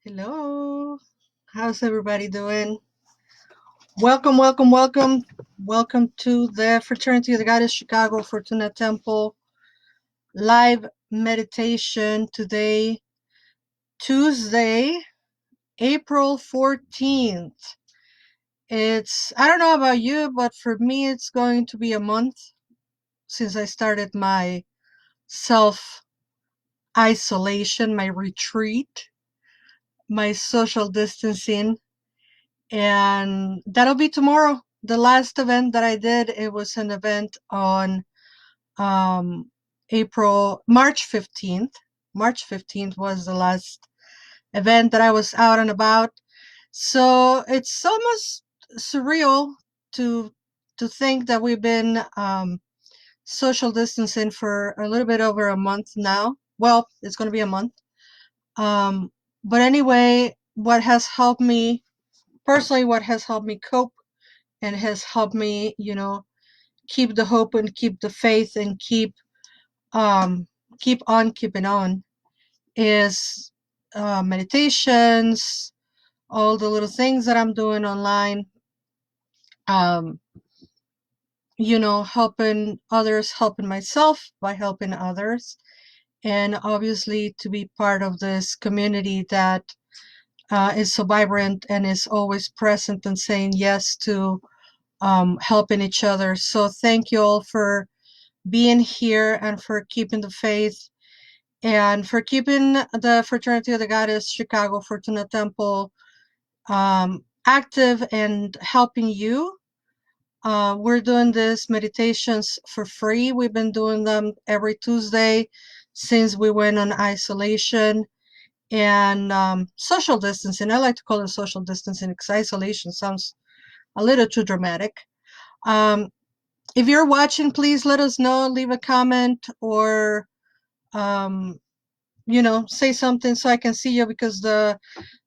Hello. How's everybody doing? Welcome, welcome, welcome. Welcome to the Fraternity of the Goddess Chicago Fortuna Temple live meditation today, Tuesday, April 14th. I don't know about you, but for me, it's going to be a month since I started my self isolation, my retreat, my social distancing. And that'll be tomorrow. The last event that I did, it was an event on um, March 15th. March 15th was the last event that I was out and about. So it's almost surreal to to think that we've been social distancing for a little bit over a month now. Well, it's going to be a month. Um, but anyway, what has helped me personally, what has helped me cope and has helped me, keep the hope and keep the faith and um keep on keeping on is meditations, all the little things that I'm doing online, um, helping others, helping myself by helping others, and obviously to be part of this community that is so vibrant and is always present and saying yes to helping each other. So thank you all for being here and for keeping the faith and for keeping the Fraternity of the Goddess Chicago Fortuna Temple active and helping you. We're doing these meditations for free. We've been doing them every Tuesday since we went on isolation and social distancing. I like to call it social distancing because isolation sounds a little too dramatic. Um, if you're watching, please let us know, leave a comment, or um, say something so I can see you, because the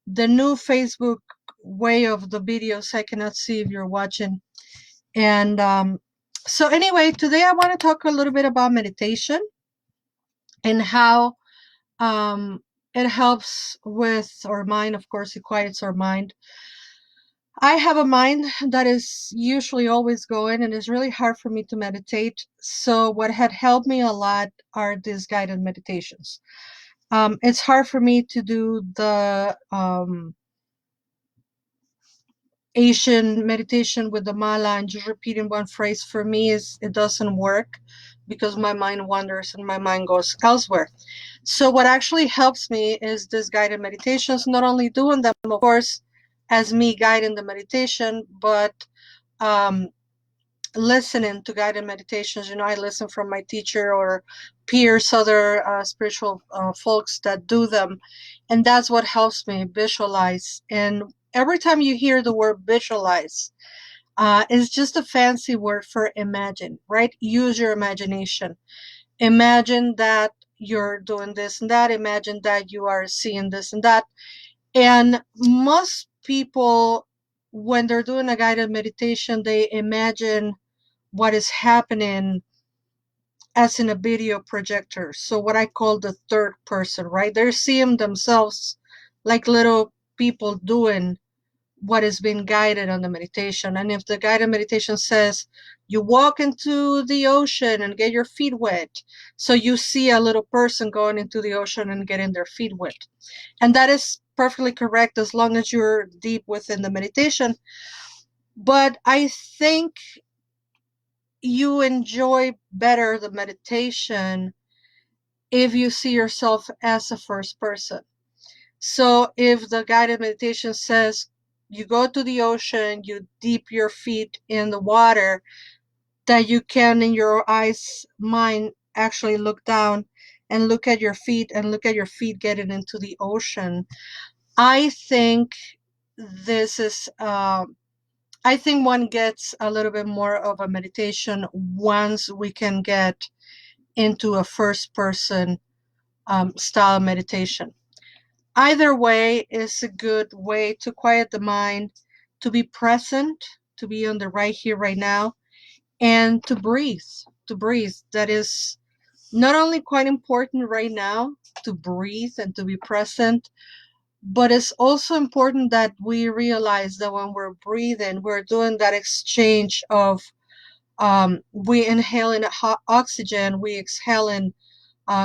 new Facebook way of the videos, I cannot see if you're watching. And so anyway, today I want to talk a little bit about meditation and how um, it helps with our mind. Of course, it quiets our mind. I have a mind that is usually always going, and it's really hard for me to meditate. So what had helped me a lot are these guided meditations. It's hard for me to do the Asian meditation with the mala and just repeating one phrase. For me, it doesn't work because my mind wanders and my mind goes elsewhere. So what actually helps me is this guided meditations, not only doing them, of course, as me guiding the meditation, but um, listening to guided meditations. I listen from my teacher or peers, other spiritual folks that do them, and that's what helps me visualize. And every time you hear the word visualize, it's just a fancy word for imagine, right? Use your imagination. Imagine that you're doing this and that. Imagine that you are seeing this and that. And most people, when they're doing a guided meditation, they imagine what is happening as in a video projector. So what I call the third person, right? They're seeing themselves like little people doing what is being guided on the meditation. And if the guided meditation says you walk into the ocean and get your feet wet, so you see a little person going into the ocean and getting their feet wet. And that is perfectly correct as long as you're deep within the meditation. But I think you enjoy better the meditation if you see yourself as a first person. So if the guided meditation says you go to the ocean, you dip your feet in the water, that you can in your eyes mind actually look down and look at your feet and look at your feet getting into the ocean. I think this is I think one gets a little bit more of a meditation once we can get into a first person style meditation. Either way is a good way to quiet the mind, to be present, to be on the right here, right now, and to breathe. To breathe. That is not only quite important right now, to breathe and to be present, But it's also important that we realize that when we're breathing, we're doing that exchange of we inhale in oxygen, we exhale in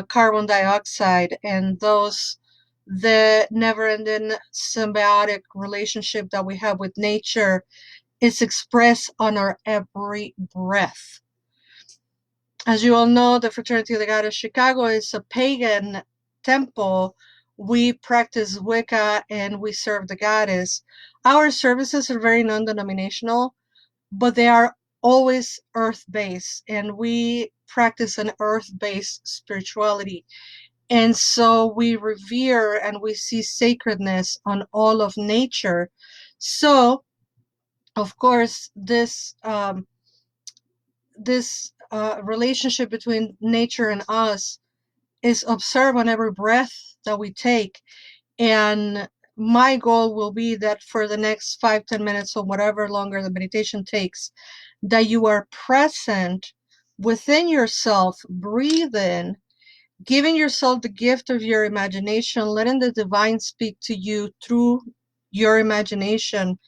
carbon dioxide, and the never-ending symbiotic relationship that we have with nature is expressed on our every breath. As you all know, the Fraternity of the Goddess Chicago is a pagan temple. We practice Wicca and we serve the goddess. Our services are very non-denominational, but they are always earth-based, and we practice an earth-based spirituality. And so we revere and we see sacredness on all of nature. So, of course, this relationship between nature and us is observed on every breath that we take. And my goal will be that for the next 5-10 minutes or whatever longer the meditation takes, that you are present within yourself, breathing, giving yourself the gift of your imagination, letting the divine speak to you through your imagination,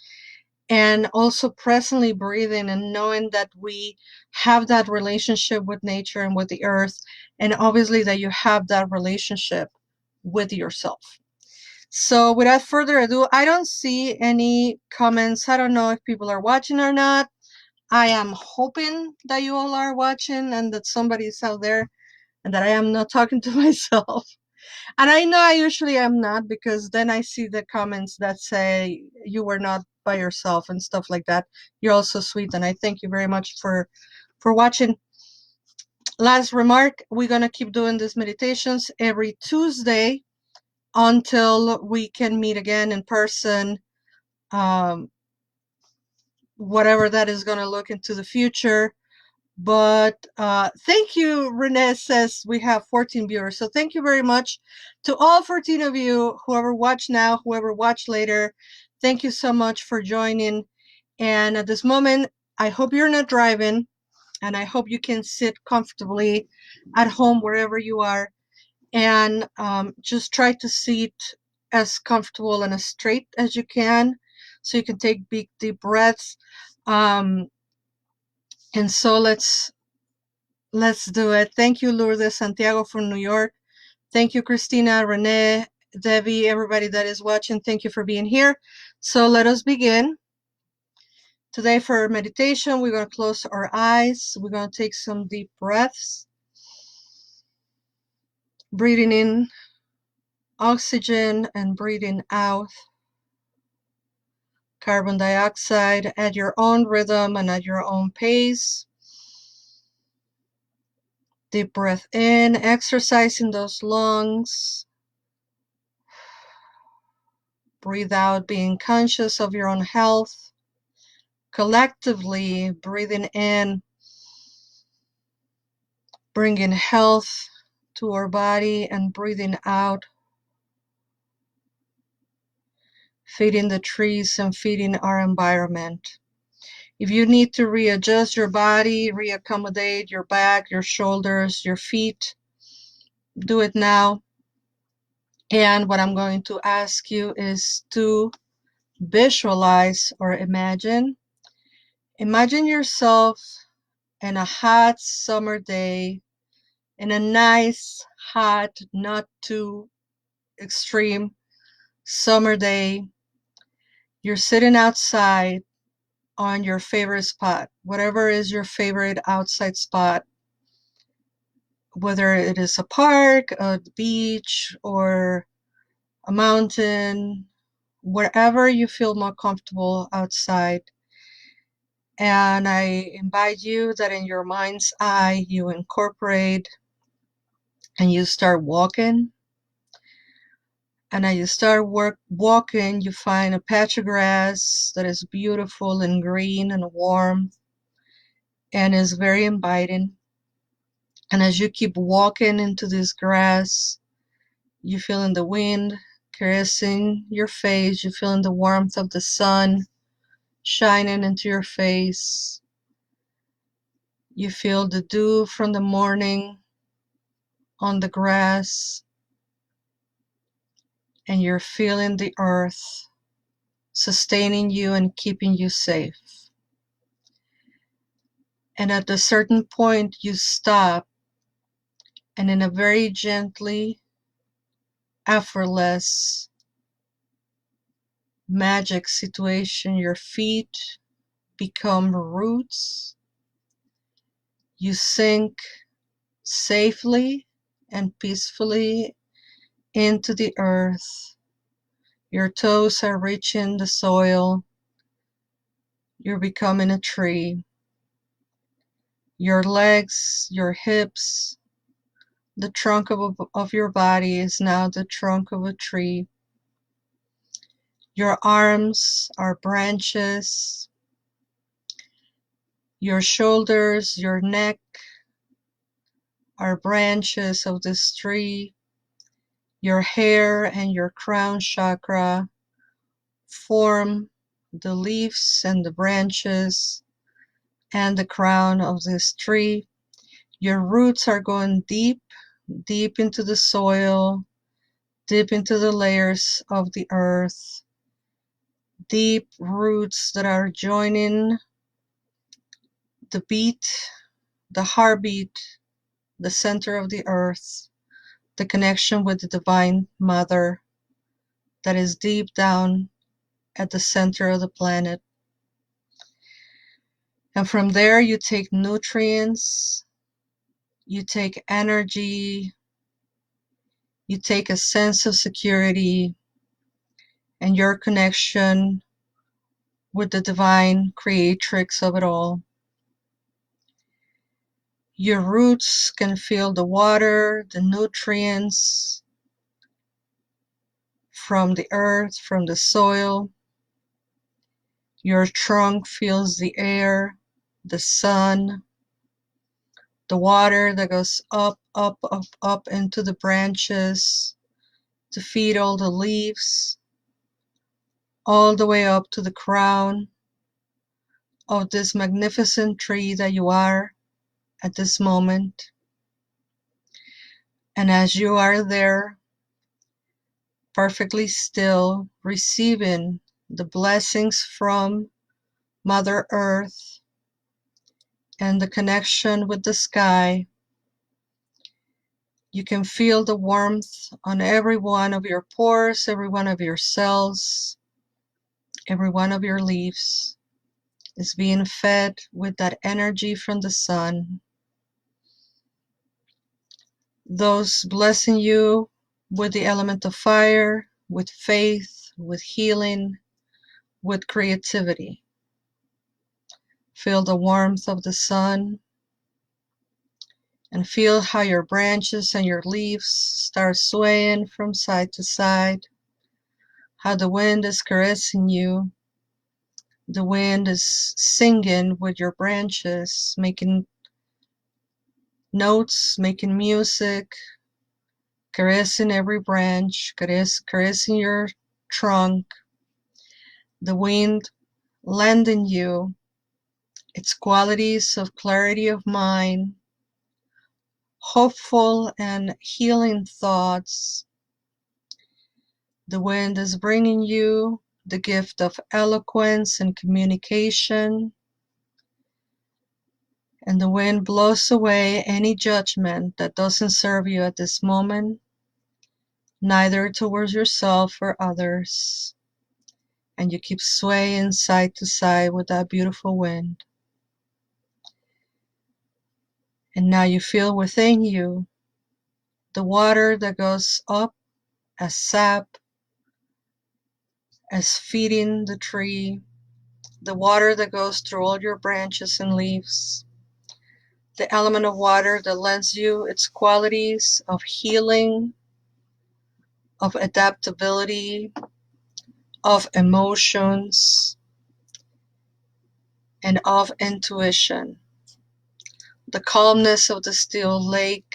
and also presently breathing and knowing that we have that relationship with nature and with the earth, and obviously that you have that relationship with yourself. So without further ado, I don't see any comments. I don't know if people are watching or not. I am hoping that you all are watching and that somebody's out there and that I am not talking to myself. And I know I usually am not, because then I see the comments that say you were not by yourself and stuff like that. You're also sweet, and I thank you very much for watching. Last remark, we're gonna keep doing these meditations every Tuesday until we can meet again in person, um, whatever that is gonna look into the future. But thank you. Renee says we have 14 viewers, so thank you very much to all 14 of you, whoever watched now, whoever watched later. Thank you so much for joining. And at this moment, I hope you're not driving, and I hope you can sit comfortably at home wherever you are, and just try to sit as comfortable and as straight as you can, so you can take big deep breaths. um, and so let's do it. Thank you, Lourdes Santiago from New York. Thank you, Christina, Renee, Debbie, everybody that is watching. Thank you for being here. So let us begin. Today for meditation, we're going to close our eyes. We're going to take some deep breaths. Breathing in oxygen and breathing out carbon dioxide at your own rhythm and at your own pace. Deep breath in, exercising those lungs. Breathe out, being conscious of your own health. Collectively, breathing in, bringing health to our body, and breathing out, feeding the trees and feeding our environment. If you need to readjust your body, reaccommodate your back, your shoulders, your feet, do it now. And what I'm going to ask you is to visualize or imagine. Imagine yourself in a hot summer day, in a nice, hot, not too extreme summer day. You're sitting outside on your favorite spot, whatever is your favorite outside spot, whether it is a park, a beach, or a mountain, wherever you feel more comfortable outside. And I invite you that in your mind's eye, you incorporate and you start walking. And as you start walking, you find a patch of grass that is beautiful and green and warm and is very inviting. And as you keep walking into this grass, you feel in the wind caressing your face, you feel in the warmth of the sun shining into your face. You feel the dew from the morning on the grass. and you're feeling the earth sustaining you and keeping you safe. And at a certain point, you stop, and in a very gently, effortless, magic situation, your feet become roots. You sink safely and peacefully into the earth. Your toes are reaching the soil. You're becoming a tree. Your legs, your hips, the trunk of your body is now the trunk of a tree. Your arms are branches. Your shoulders, your neck are branches of this tree. Your hair and your crown chakra form the leaves and the branches and the crown of this tree. Your roots are going deep, deep into the soil, deep into the layers of the earth, deep roots that are joining the beat, the heartbeat, the center of the earth, the connection with the Divine Mother that is deep down at the center of the planet. And from there, you take nutrients, you take energy, you take a sense of security and your connection with the divine creatrix of it all. Your roots can feel the water, the nutrients from the earth, from the soil. Your trunk feels the air, the sun, the water that goes up, up, up, up into the branches to feed all the leaves, all the way up to the crown of this magnificent tree that you are at this moment. And as you are there, perfectly still, receiving the blessings from Mother Earth and the connection with the sky, you can feel the warmth on every one of your pores, every one of your cells, every one of your leaves is being fed with that energy from the sun. Those blessing you with the element of fire, with faith, with healing, with creativity. Feel the warmth of the sun and feel how your branches and your leaves start swaying from side to side, how the wind is caressing you. The wind is singing with your branches, making notes, making music, caressing every branch, caressing your trunk. The wind lending you its qualities of clarity of mind, hopeful and healing thoughts. The wind is bringing you the gift of eloquence and communication, and the wind blows away any judgment that doesn't serve you at this moment, neither towards yourself or others. And you keep swaying side to side with that beautiful wind. And now you feel within you the water that goes up as sap, as feeding the tree, the water that goes through all your branches and leaves, the element of water that lends you its qualities of healing, of adaptability, of emotions, and of intuition. The calmness of the still lake,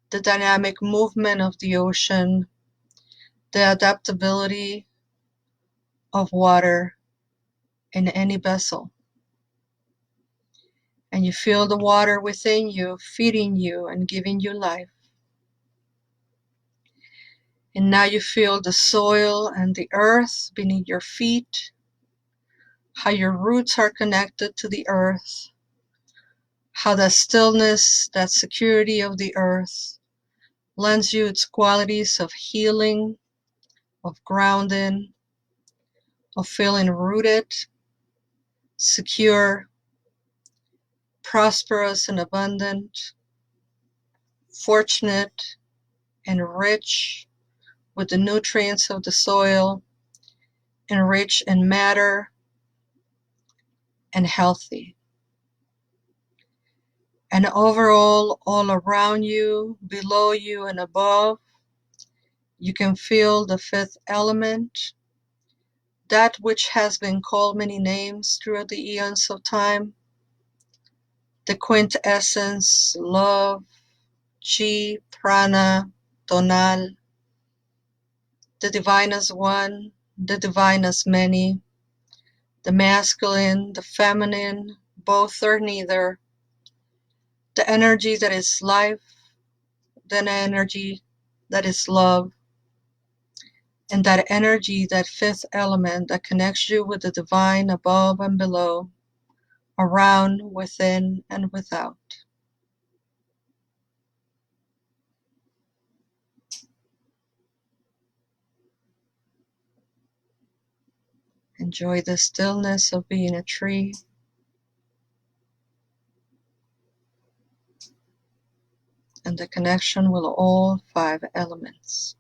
the dynamic movement of the ocean, the adaptability of water in any vessel. And you feel the water within you, feeding you and giving you life. And now you feel the soil and the earth beneath your feet, how your roots are connected to the earth, how that stillness, that security of the earth lends you its qualities of healing, of grounding, of feeling rooted, secure, prosperous and abundant, fortunate and rich with the nutrients of the soil, and rich in matter and healthy. And overall, all around you, below you and above, you can feel the fifth element, that which has been called many names throughout the eons of time, the quintessence, love, chi, prana, tonal, the divine as one, the divine as many, the masculine, the feminine, both or neither, the energy that is life, the energy that is love, and that energy, that fifth element that connects you with the divine above and below, around, within, and without. Enjoy the stillness of being a tree, and the connection with all five elements.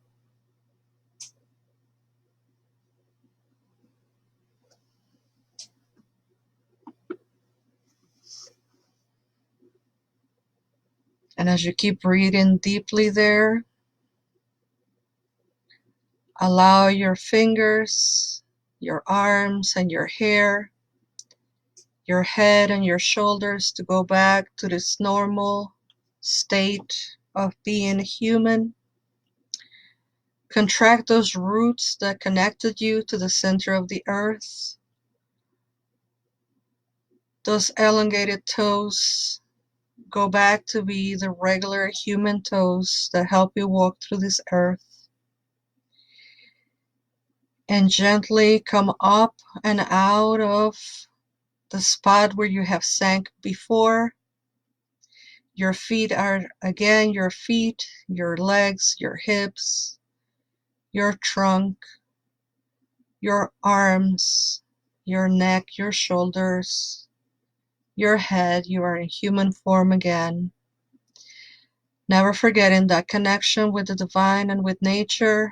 And as you keep breathing deeply there, allow your fingers, your arms, and your hair, your head and your shoulders to go back to this normal state of being human. Contract those roots that connected you to the center of the earth. Those elongated toes go back to be the regular human toes that help you walk through this earth. And gently come up and out of the spot where you have sank before. Your feet are again your feet, your legs, your hips, your trunk, your arms, your neck, your shoulders, your head. You are in human form again. Never forgetting that connection with the divine and with nature.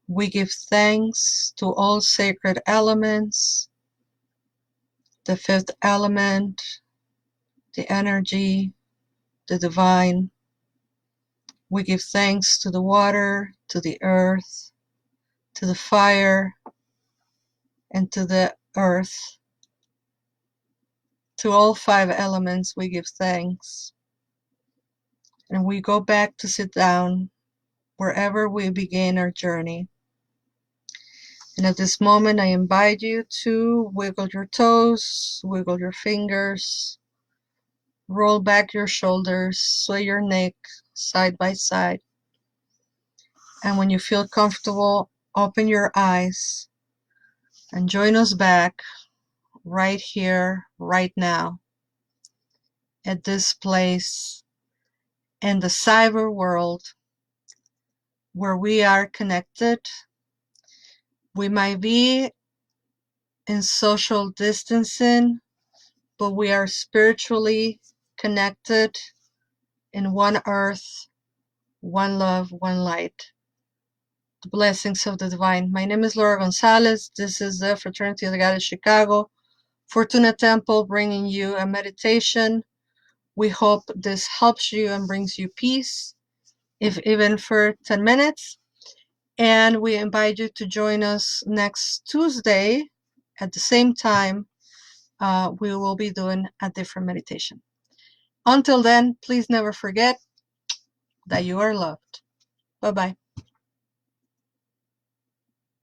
We give thanks to all sacred elements, the fifth element, the energy, the divine. We give thanks to the water, to the earth, to the fire, and to the earth. To all five elements we give thanks. And we go back to sit down wherever we begin our journey. And at this moment, I invite you to wiggle your toes, wiggle your fingers, roll back your shoulders, sway your neck side by side. And when you feel comfortable, open your eyes and join us back right here, right now, at this place in the cyber world where we are connected. We might be in social distancing, but we are spiritually connected in one earth, one love, one light. The blessings of the divine. My name is Laura Gonzalez. This is the Fraternity of the Goddess Chicago Fortuna Temple, bringing you a meditation. We hope this helps you and brings you peace, if even for 10 minutes. And we invite you to join us next Tuesday at the same time. We will be doing a different meditation. Until then, please never forget that you are loved. Bye-bye.